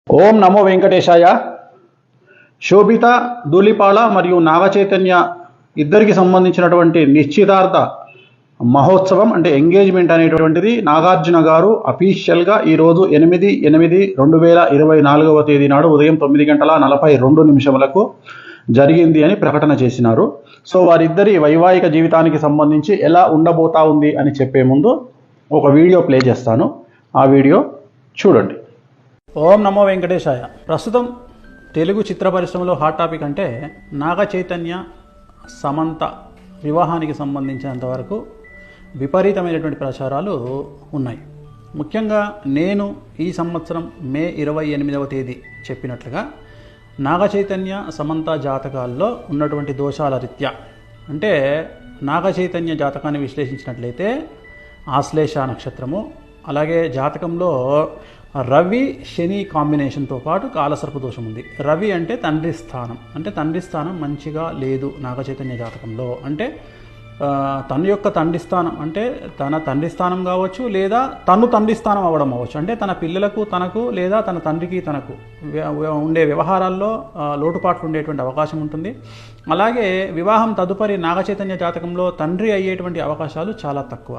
ఓం నమో వెంకటేశాయ. శోభిత ధూళిపాళ మరియు నాగచైతన్య ఇద్దరికి సంబంధించినటువంటి నిశ్చితార్థ మహోత్సవం అంటే ఎంగేజ్మెంట్ అనేటువంటిది నాగార్జున గారు అఫీషియల్గా ఈరోజు 8/8/2024 తేదీ నాడు ఉదయం 9:42 జరిగింది అని ప్రకటన చేసినారు. సో వారిద్దరి వైవాహిక జీవితానికి సంబంధించి ఎలా ఉండబోతా ఉంది అని చెప్పే ముందు ఒక వీడియో ప్లే చేస్తాను. ఆ వీడియో చూడండి. ఓం నమో వెంకటేశాయ. ప్రస్తుతం తెలుగు చిత్ర పరిశ్రమలో హాట్ టాపిక్ అంటే నాగ చైతన్య సమంత వివాహానికి సంబంధించినంత వరకు విపరీతమైనటువంటి ప్రచారాలు ఉన్నాయి. ముఖ్యంగా నేను ఈ సంవత్సరం మే 28వ తేదీ చెప్పినట్లుగా నాగ చైతన్య సమంత జాతకాల్లో ఉన్నటువంటి దోషాల రీత్యా అంటే నాగ చైతన్య జాతకాన్ని విశ్లేషించినట్లయితే ఆశ్లేష నక్షత్రము, అలాగే జాతకంలో రవి శని కాంబినేషన్తో పాటు కాలసర్ప దోషం ఉంది. రవి అంటే తండ్రి స్థానం, అంటే తండ్రి స్థానం మంచిగా లేదు నాగ చైతన్య జాతకంలో. అంటే తన యొక్క తండ్రి స్థానం అంటే తన తండ్రి స్థానం కావచ్చు, లేదా తను తండ్రి స్థానం అవ్వడం అవ్వచ్చు. అంటే తన పిల్లలకు తనకు, లేదా తన తండ్రికి తనకు ఉండే వ్యవహారాల్లో లోటుపాట్లు ఉండేటువంటి అవకాశం ఉంటుంది. అలాగే వివాహం తదుపరి నాగ చైతన్య జాతకంలో తండ్రి అయ్యేటువంటి అవకాశాలు చాలా తక్కువ.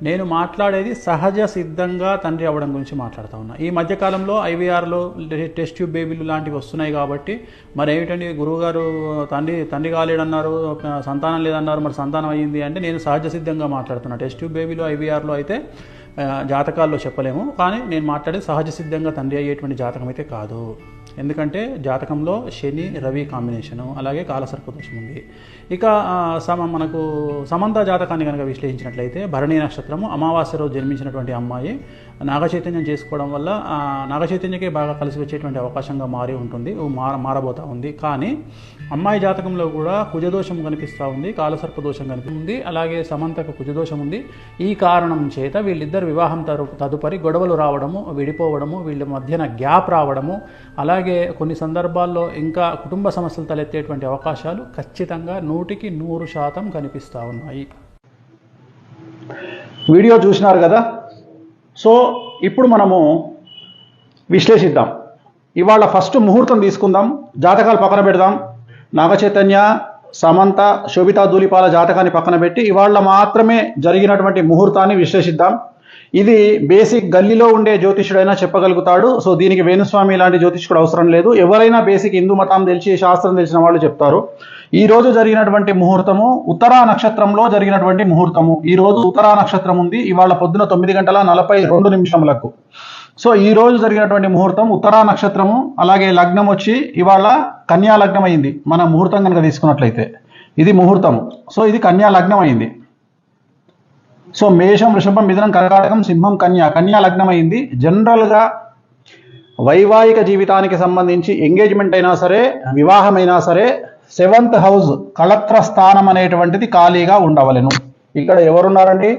నేను మాట్లాడేది సహజ సిద్ధంగా తండ్రి అవ్వడం గురించి మాట్లాడుతూ ఉన్నా. ఈ మధ్యకాలంలో ఐవీఆర్లో టెస్ట్ ట్యూబ్ బేబీలు లాంటివి వస్తున్నాయి కాబట్టి మరి ఏమిటండి గురువుగారు తండ్రి కాలేడన్నారు, సంతానం లేదన్నారు, మరి సంతానం అయ్యింది అంటే నేను సహజ సిద్ధంగా మాట్లాడుతున్నా. టెస్ట్ ట్యూబ్ బేబీలో ఐవీఆర్లో అయితే జాతకాల్లో చెప్పలేము, కానీ నేను మాట్లాడేది సహజ సిద్ధంగా తండ్రి అయ్యేటువంటి జాతకం అయితే కాదు. ఎందుకంటే జాతకంలో శని రవి కాంబినేషను, అలాగే కాలసర్ప దోషం ఉంది. ఇక మనకు సమంత జాతకాన్ని కనుక విశ్లేషించినట్లయితే భరణి నక్షత్రము, అమావాస్య రోజు జన్మించినటువంటి అమ్మాయి నాగచైతన్యం చేసుకోవడం వల్ల నాగచైతన్యకే బాగా కలిసి వచ్చేటువంటి అవకాశంగా మారి ఉంటుంది, మారబోతూ ఉంది. కానీ అమ్మాయి జాతకంలో కూడా కుజదోషం కనిపిస్తూ ఉంది, కాలసర్ప దోషం కనిపిస్తుంది, అలాగే సమంతకు కుజదోషం ఉంది. ఈ కారణం చేత వీళ్ళిద్దరు వివాహం తదుపరి గొడవలు రావడము, విడిపోవడము, వీళ్ళ మధ్యన గ్యాప్ రావడము, అలాగే కొన్ని సందర్భాల్లో ఇంకా కుటుంబ సమస్యలు తలెత్తేటువంటి అవకాశాలు ఖచ్చితంగా 100% కనిపిస్తూ ఉన్నాయి. వీడియో చూసినారు కదా. సో ఇప్పుడు మనము విశ్లేషిద్దాం. ఇవాళ ఫస్ట్ ముహూర్తం తీసుకుందాం, జాతకాలు పక్కన పెడదాం. నాగచైతన్య సమంత శోభిత ధూళిపాళ జాతకాన్ని పక్కన పెట్టి ఇవాళ మాత్రమే జరిగినటువంటి ముహూర్తాన్ని విశ్లేషిద్దాం. ఇది బేసిక్ గల్లీలో ఉండే జ్యోతిష్యుడైనా చెప్పగలుగుతాడు. సో దీనికి వేణుస్వామి లాంటి జ్యోతిష్కుడు అవసరం లేదు. ఎవరైనా బేసిక్ హిందూ మతం తెలిసి శాస్త్రం తెలిసిన వాళ్ళు చెప్తారు. ఈ రోజు జరిగినటువంటి ముహూర్తము ఉత్తరా నక్షత్రంలో జరిగినటువంటి ముహూర్తము. ఈ రోజు ఉత్తరా నక్షత్రం ఉంది, ఇవాళ పొద్దున 9:42. సో ఈ రోజు జరిగినటువంటి ముహూర్తం ఉత్తరా నక్షత్రము, అలాగే లగ్నం వచ్చి ఇవాళ కన్యా లగ్నం అయింది. మన ముహూర్తం కనుక తీసుకున్నట్లయితే ఇది ముహూర్తము. సో ఇది కన్యా లగ్నం అయింది. సో మేషం, వృషభం, మిథునం, కర్కాటకం, సింహం, కన్యా లగ్నం అయింది. జనరల్గా వైవాహిక జీవితానికి సంబంధించి ఎంగేజ్మెంట్ అయినా సరే, వివాహం అయినా సరే 7th హౌస్ కళత్ర స్థానం అనేటువంటిది ఖాళీగా ఉండవలెను. ఇక్కడ ఎవరున్నారండి?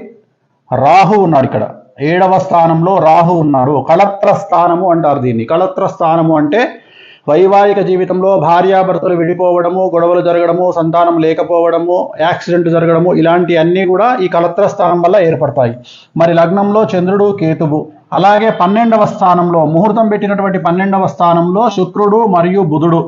రాహు ఉన్నాడు. ఇక్కడ 7వ స్థానంలో రాహు ఉన్నాడు. కళత్ర స్థానము అంటారు దీన్ని. కళత్ర స్థానము అంటే వైవాహిక జీవితంలో భార్యాభర్తలు విడిపోవడము, గొడవలు జరగడము, సంతానం లేకపోవడము, యాక్సిడెంట్ జరగడము, ఇలాంటి అన్నీ కూడా ఈ కళత్ర స్థానం వల్ల ఏర్పడతాయి. మరి లగ్నంలో చంద్రుడు, కేతువు, అలాగే 12వ స్థానంలో ముహూర్తం పెట్టినటువంటి 12వ స్థానంలో శుక్రుడు మరియు బుధుడు.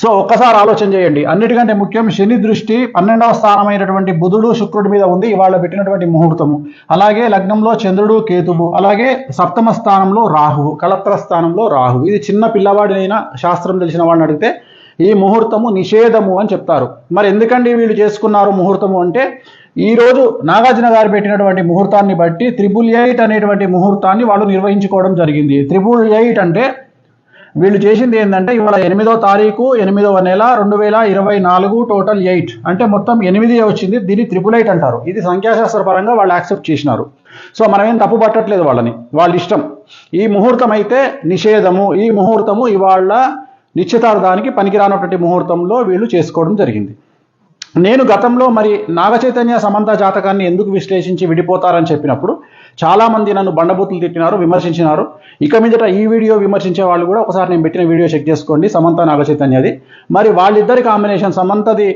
సో ఒక్కసారి ఆలోచన చేయండి. అన్నిటికంటే ముఖ్యం శని దృష్టి 12వ స్థానమైనటువంటి బుధుడు శుక్రుడి మీద ఉంది ఇవాళ పెట్టినటువంటి ముహూర్తము. అలాగే లగ్నంలో చంద్రుడు, కేతువు, అలాగే 7వ స్థానంలో రాహువు, కళత్ర స్థానంలో రాహువు. ఇది చిన్న పిల్లవాడినైనా శాస్త్రం తెలిసిన వాడిని అడిగితే ఈ ముహూర్తము నిషేధము అని చెప్తారు. మరి ఎందుకండి వీళ్ళు చేసుకున్నారు ముహూర్తము అంటే, ఈరోజు నాగార్జున గారు పెట్టినటువంటి ముహూర్తాన్ని బట్టి 888 అనేటువంటి ముహూర్తాన్ని వాళ్ళు నిర్వహించుకోవడం జరిగింది. 888 అంటే వీళ్ళు చేసింది ఏంటంటే ఇవాళ 8వ తారీఖు 8వ నెల 2024 టోటల్ 8 అంటే మొత్తం 8 వచ్చింది. దీన్ని 888 అంటారు. ఇది సంఖ్యాశాస్త్ర పరంగా వాళ్ళు యాక్సెప్ట్ చేసినారు. సో మనం ఏం తప్పు పట్టట్లేదు వాళ్ళని, వాళ్ళ ఇష్టం. ఈ ముహూర్తం అయితే నిషేధము. ఈ ముహూర్తము ఇవాళ నిశ్చితార్థానికి పనికిరానటువంటి ముహూర్తంలో వీళ్ళు చేసుకోవడం జరిగింది. నేను గతంలో మరి నాగచైతన్య సమంత జాతకాన్ని ఎందుకు విశ్లేషించి విడిపోతారని చెప్పినప్పుడు చాలామంది నన్ను బండబూతులు తిట్టినారు, విమర్శించినారు. ఇక మీదట ఈ వీడియో విమర్శించే వాళ్ళు కూడా ఒకసారి నేను పెట్టిన వీడియో చెక్ చేసుకోండి, సమంత నాగచైతన్యది. మరి వాళ్ళిద్దరి కాంబినేషన్, సమంతది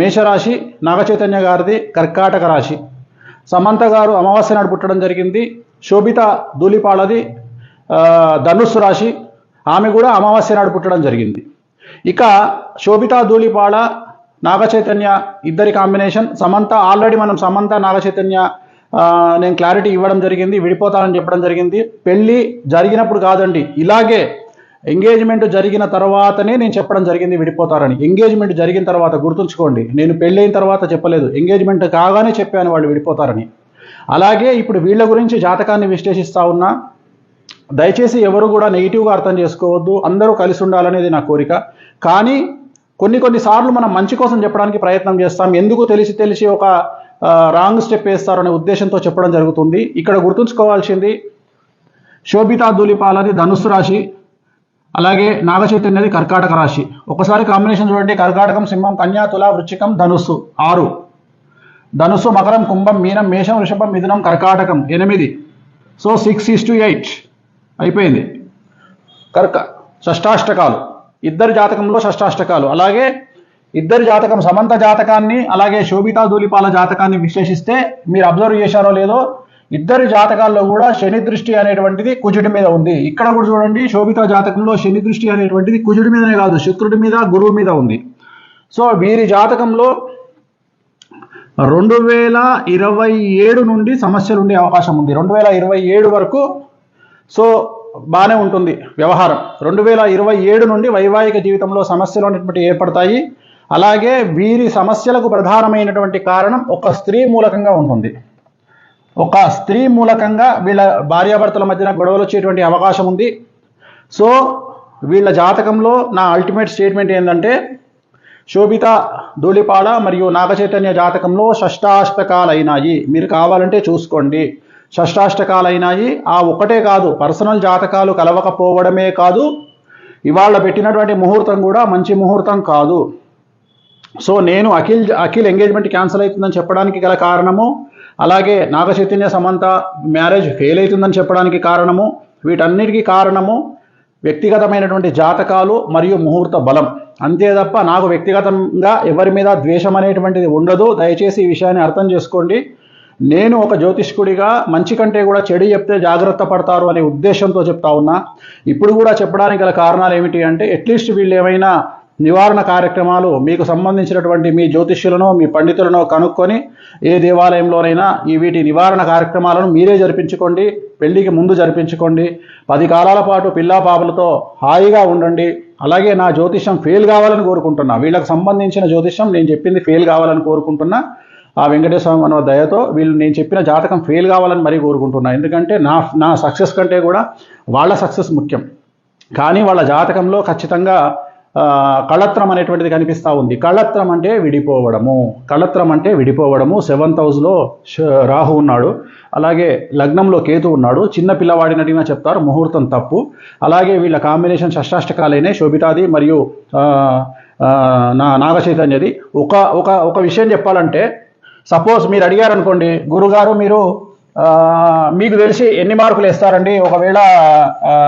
మేషరాశి, నాగచైతన్య గారిది కర్కాటక రాశి. సమంత గారు అమావాస్య నాడు పుట్టడం జరిగింది. శోభిత ధూళిపాళది ధనుస్సు రాశి, ఆమె కూడా అమావాస్య నాడు పుట్టడం జరిగింది. ఇక శోభితా ధూళిపాళ నాగ చైతన్య ఇద్దరి కాంబినేషన్. సమంత ఆల్రెడీ మనం సమంత నాగ చైతన్య నేను క్లారిటీ ఇవ్వడం జరిగింది, విడిపోతారని చెప్పడం జరిగింది. పెళ్ళి జరిగినప్పుడు కాదండి, ఇలాగే ఎంగేజ్మెంట్ జరిగిన తర్వాతనే నేను చెప్పడం జరిగింది విడిపోతారని. ఎంగేజ్మెంట్ జరిగిన తర్వాత గుర్తుంచుకోండి, నేను పెళ్ళైన తర్వాత చెప్పలేదు, ఎంగేజ్మెంట్ కాగానే చెప్పాను వాళ్ళు విడిపోతారని. అలాగే ఇప్పుడు వీళ్ళ గురించి జాతకాన్ని విశ్లేషిస్తా ఉన్నా. దయచేసి ఎవరు కూడా నెగిటివ్గా అర్థం చేసుకోవద్దు, అందరూ కలిసి ఉండాలనేది నా కోరిక. కానీ కొన్నిసార్లు మనం మంచి కోసం చెప్పడానికి ప్రయత్నం చేస్తాం, ఎందుకు తెలిసి ఒక రాంగ్ స్టెప్ వేస్తారనే ఉద్దేశంతో చెప్పడం జరుగుతుంది. ఇక్కడ గుర్తుంచుకోవాల్సింది, శోభితా ధూళిపాలది ధనుస్సు రాశి, అలాగే నాగ చైతన్యది కర్కాటక రాశి. ఒకసారి కాంబినేషన్ చూడండి, కర్కాటకం, సింహం, కన్యా, తుల, వృశ్చికం, ధనుస్సు 6, ధనుస్సు, మకరం, కుంభం, మీనం, మేషం, వృషభం, మిథునం, కర్కాటకం 8. సో 6:8 అయిపోయింది. షష్టాష్టకాలు, ఇద్దరి జాతకంలో షష్టాష్టకాలు. అలాగే ఇద్దరి జాతకం, సమంత జాతకాన్ని అలాగే శోభితా ధూళిపాల జాతకాన్ని విశ్లేషిస్తే మీరు అబ్జర్వ్ చేశారో లేదో, ఇద్దరి జాతకాల్లో కూడా శని దృష్టి అనేటువంటిది కుజుడి మీద ఉంది. ఇక్కడ కూడా చూడండి, శోభితా జాతకంలో శని దృష్టి అనేటువంటిది కుజుడి మీదనే కాదు, శుక్రుడి మీద, గురువు మీద ఉంది. సో వీరి జాతకంలో 2027 నుండి సమస్యలు ఉండే అవకాశం ఉంది. 2027 వరకు సో బాగానే ఉంటుంది వ్యవహారం. 2027 నుండి వైవాహిక జీవితంలో సమస్యలు అనేటువంటి ఏర్పడతాయి. అలాగే వీరి సమస్యలకు ప్రధానమైనటువంటి కారణం ఒక స్త్రీ మూలకంగా ఉంటుంది. ఒక స్త్రీ మూలకంగా వీళ్ళ భార్యాభర్తల మధ్యన గొడవలు వచ్చేటువంటి అవకాశం ఉంది. సో వీళ్ళ జాతకంలో నా అల్టిమేట్ స్టేట్మెంట్ ఏంటంటే, శోభిత ధూళిపాళ మరియు నాగ చైతన్య జాతకంలో షష్టాష్టకాలైనాయి. మీరు కావాలంటే చూసుకోండి, షష్టాష్టకాలైనాయి. ఆ ఒక్కటే కాదు, పర్సనల్ జాతకాలు కలవకపోవడమే కాదు, ఇవాళ పెట్టినటువంటి ముహూర్తం కూడా మంచి ముహూర్తం కాదు. సో నేను అఖిల్ ఎంగేజ్మెంట్ క్యాన్సిల్ అవుతుందని చెప్పడానికి గల కారణము, అలాగే నాగ చైతన్య సమంత మ్యారేజ్ ఫెయిల్ అవుతుందని చెప్పడానికి కారణము, వీటన్నిటికీ కారణము వ్యక్తిగతమైనటువంటి జాతకాలు మరియు ముహూర్త బలం. అంతే తప్ప నాకు వ్యక్తిగతంగా ఎవరి మీద ద్వేషం అనేటువంటిది ఉండదు. దయచేసి ఈ విషయాన్ని అర్థం చేసుకోండి. నేను ఒక జ్యోతిష్కుడిగా మంచి కంటే కూడా చెడు చెప్తే జాగ్రత్త పడతారు అనే ఉద్దేశంతో చెప్తా ఉన్నా. ఇప్పుడు కూడా చెప్పడానికి గల కారణాలు ఏమిటి అంటే, అట్లీస్ట్ వీళ్ళు ఏమైనా నివారణ కార్యక్రమాలు మీకు సంబంధించినటువంటి మీ జ్యోతిష్యులను, మీ పండితులను కనుక్కొని ఏ దేవాలయంలోనైనా వీటి నివారణ కార్యక్రమాలను మీరే జరిపించుకోండి. పెళ్లికి ముందు జరిపించుకోండి. 10 కాలాల పాటు పిల్లా పాపలతో హాయిగా ఉండండి. అలాగే నా జ్యోతిష్యం ఫెయిల్ కావాలని కోరుకుంటున్నా. వీళ్ళకి సంబంధించిన జ్యోతిష్యం నేను చెప్పింది ఫెయిల్ కావాలని కోరుకుంటున్నా. ఆ వెంకటేశ్వర మన దయతో వీళ్ళు నేను చెప్పిన జాతకం ఫెయిల్ కావాలని మరీ కోరుకుంటున్నా. ఎందుకంటే నా సక్సెస్ కంటే కూడా వాళ్ళ సక్సెస్ ముఖ్యం. కానీ వాళ్ళ జాతకంలో ఖచ్చితంగా కళత్రం అనేటువంటిది కనిపిస్తూ ఉంది. కళత్రం అంటే విడిపోవడము. కళత్రం అంటే విడిపోవడము. 7th హౌస్లో రాహు ఉన్నాడు, అలాగే లగ్నంలో కేతు ఉన్నాడు. చిన్న పిల్లవాడినట్టుగా చెప్తారు, ముహూర్తం తప్పు. అలాగే వీళ్ళ కాంబినేషన్ షష్టాష్టకాలైన శోభితాది మరియు నాగ చైతన్యది. ఒక విషయం చెప్పాలంటే, సపోజ్ మీరు అడిగారు అనుకోండి, గురుగారు మీరు మీకు తెలిసి ఎన్ని మార్కులు వేస్తారండి ఒకవేళ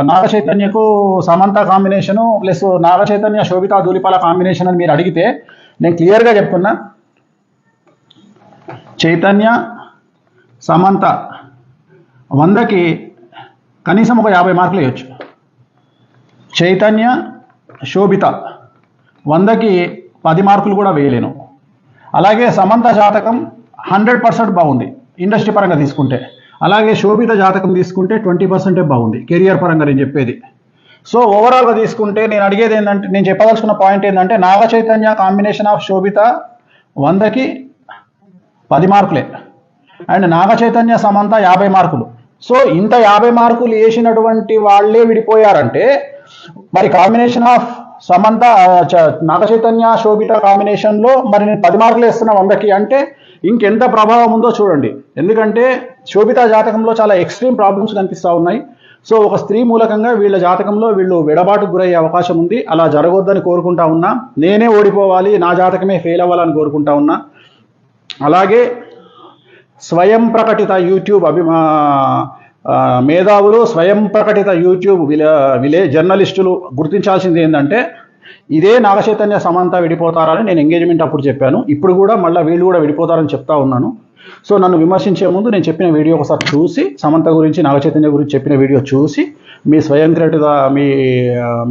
నాగ చైతన్యకు Samantha combination plus Naga Chaitanya Sobhita Dhulipala combination అని మీరు అడిగితే, నేను క్లియర్గా చెప్తున్నా, చైతన్య సమంత 100కి కనీసం ఒక 50 మార్కులు వేయచ్చు. చైతన్య శోభిత 100కి 10 మార్కులు కూడా వేయలేను. అలాగే సమంత జాతకం 100% బాగుంది ఇండస్ట్రీ పరంగా తీసుకుంటే. అలాగే శోభిత జాతకం తీసుకుంటే 20% బాగుంది కెరియర్ పరంగా నేను చెప్పేది. సో ఓవరాల్గా తీసుకుంటే నేను అడిగేది ఏంటంటే, నేను చెప్పదలుచుకున్న పాయింట్ ఏంటంటే, నాగ చైతన్య కాంబినేషన్ ఆఫ్ శోభిత 100కి 10 మార్కులే, అండ్ నాగ చైతన్య సమంత 50 మార్కులు. సో ఇంత 50 మార్కులు వేసినటువంటి వాళ్ళే విడిపోయారంటే, మరి కాంబినేషన్ ఆఫ్ సమంత నాగ చైతన్య శోభిత కాంబినేషన్లో మరి నేను 10 మార్కులు వేస్తున్నా 100కి అంటే ఇంకెంత ప్రభావం ఉందో చూడండి. ఎందుకంటే శోభిత జాతకంలో చాలా ఎక్స్ట్రీమ్ ప్రాబ్లమ్స్ కనిపిస్తూ ఉన్నాయి. సో ఒక స్త్రీ మూలకంగా వీళ్ళ జాతకంలో వీళ్ళు విడబాటుకు గురయ్యే అవకాశం ఉంది. అలా జరగొద్దని కోరుకుంటా ఉన్నా. నేనే ఓడిపోవాలి, నా జాతకమే ఫెయిల్ అవ్వాలని కోరుకుంటా ఉన్నా. అలాగే స్వయం ప్రకటిత యూట్యూబ్ మేధావులు, స్వయం ప్రకటిత యూట్యూబ్ జర్నలిస్టులు గుర్తించాల్సింది ఏంటంటే, ఇదే నాగ చైతన్య సమంత విడిపోతారని నేను ఎంగేజ్మెంట్ అప్పుడు చెప్పాను. ఇప్పుడు కూడా మళ్ళీ వీళ్ళు కూడా విడిపోతారని చెప్తా ఉన్నాను. సో నన్ను విమర్శించే ముందు నేను చెప్పిన వీడియో ఒకసారి చూసి, సమంత గురించి నాగ చైతన్య గురించి చెప్పిన వీడియో చూసి మీ స్వయంక్రియత మీ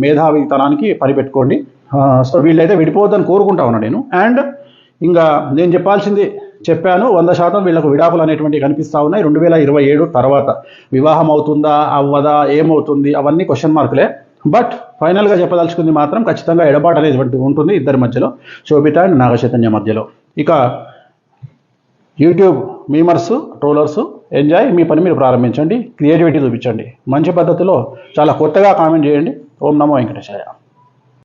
మేధావితనానికి పనిపెట్టుకోండి. సో వీళ్ళైతే విడిపోవద్దని కోరుకుంటా ఉన్నాను నేను. అండ్ ఇంకా నేను చెప్పాల్సింది చెప్పాను, 100% వీళ్ళకు విడాకులు అనేటువంటివి కనిపిస్తూ ఉన్నాయి. 2027 తర్వాత వివాహం అవుతుందా అవ్వదా ఏమవుతుంది అవన్నీ క్వశ్చన్ మార్కులే. బట్ ఫైనల్గా చెప్పదలుచుకుంది మాత్రం ఖచ్చితంగా ఎడబాటు అనేటువంటి ఉంటుంది ఇద్దరి మధ్యలో, శోభిత అండ్ నాగచైతన్య మధ్యలో. ఇక యూట్యూబ్ మీమర్స్ ట్రోలర్స్ ఎంజాయ్, మీ పని మీరు ప్రారంభించండి, క్రియేటివిటీ చూపించండి, మంచి పద్ధతిలో చాలా కొత్తగా కామెంట్ చేయండి. ఓం నమో వెంకటేశాయ.